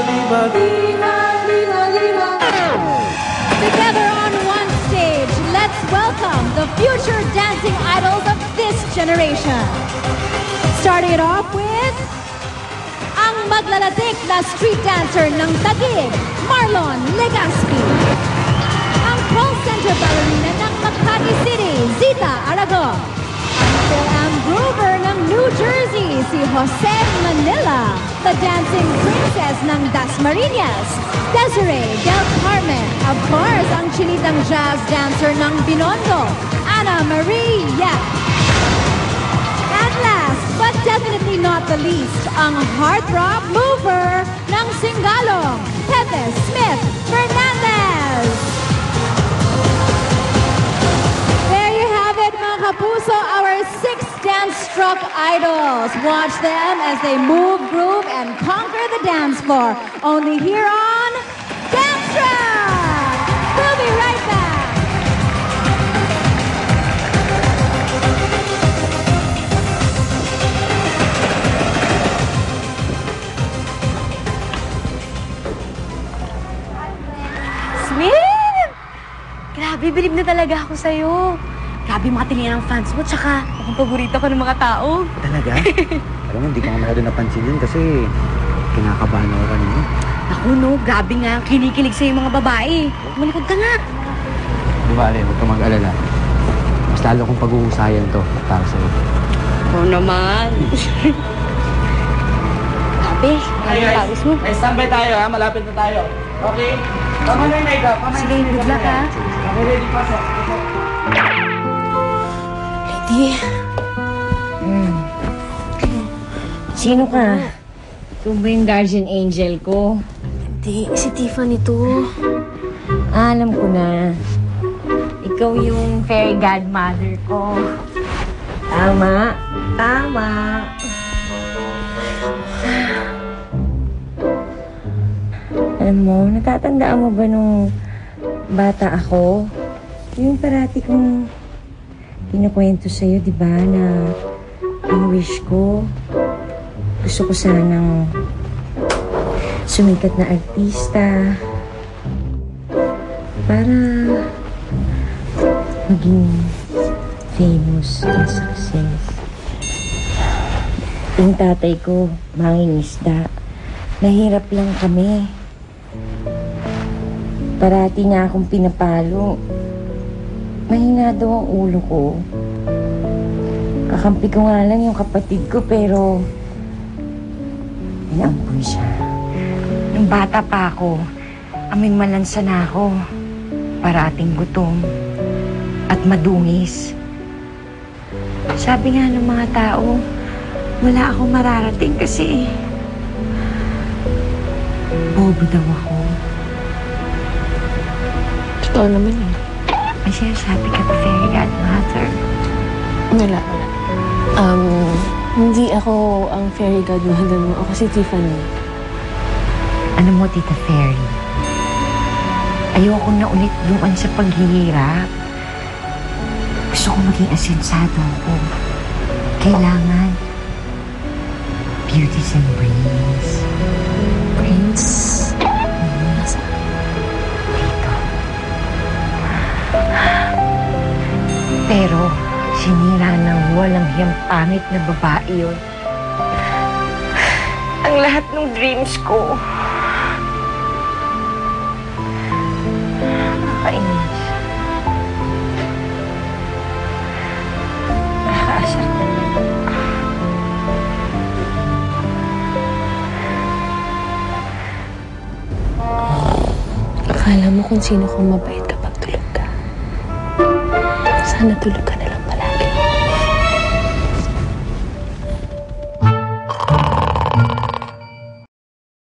Viva, viva, viva. Together on one stage, let's welcome the future dancing idols of this generation. Starting it off with ang maglalatik na street dancer ng Taguig, Marlon Legaspi. Ang call center ballerina ng Makati City, Zita Aragon. Ang Phil-Am Groover ng New Jersey, si Jose Manila. The dancing princess ng Dasmariñas, Desiree Del Carmen. Of course, ang chinitang jazz dancer ng Binondo, Ana Maria. And last, but definitely not the least, ang heartthrob mover ng Singalong, Pepe Smith Fernandez. There you have it, mga kapuso, our 6 dance-struck idols. Watch them as they move, groove, and conquer the dance floor. Only here on Dance Struck! We'll be right back. Smith! Grabe, bilib na talaga ako sa'yo. Grabe mga tingin ng fans mo, tsaka ang paborito ko ng mga tao. Talaga? Alam mo, hindi ko nga masyado napansin yun kasi kinakabahan ako kanina. Naku no, grabe nga, kinikilig sa'yo yung mga babae. Malikod ka nga. Di ba, Ale, huwag kang mag-alala. Mas lalo kong pag-uusayan to para sa'yo. Oo naman. Grabe, grabe yung pawis mo. Ay, standby tayo ha, malapit na tayo. Okay? Tama na yung makeup. Sige, good luck ha. Okay, ready, pasok. Ready? Sino ka? Ito ba yung guardian angel ko? Hindi, si Tiffany to. Alam ko na. Ikaw yung fairy godmother ko. Tama. Tama. Alam mo, natatandaan mo ba nung bata ako? Yung parati kong kinukwento sa'yo, di ba, na yung wish ko, gusto ko sanang sumikat na artista para maging famous and success. Yung tatay ko, mangingisda. Nahirap lang kami. Parati niya akong pinapalo. Mahina daw ang ulo ko. Kakampi ko nga lang yung kapatid ko, pero inaampuy siya. Nung bata pa ako, aming malansa na ako. Parating gutom at madungis. Sabi nga ng mga tao, wala akong mararating kasi bobo daw ako. Totoo naman eh. May sinasabi ka pa, fairy godmother. Wala. Hindi ako ang fairy godmother mo. Ako si Tiffany. Ano mo, Tita Fairy? Ayoko na ulit doon sa paghihirap. Gusto ko maging asensado ko. Kailangan beauties and brains. Prince. Nasa? Dito. Pero sinira ng walang hiyang pangit na babae yun. Ang lahat ng dreams ko. Nakakainis. Nakakaasar talaga. Akala mo kung sino kung mabait kapag tulog ka. Sana tulog ka na lang.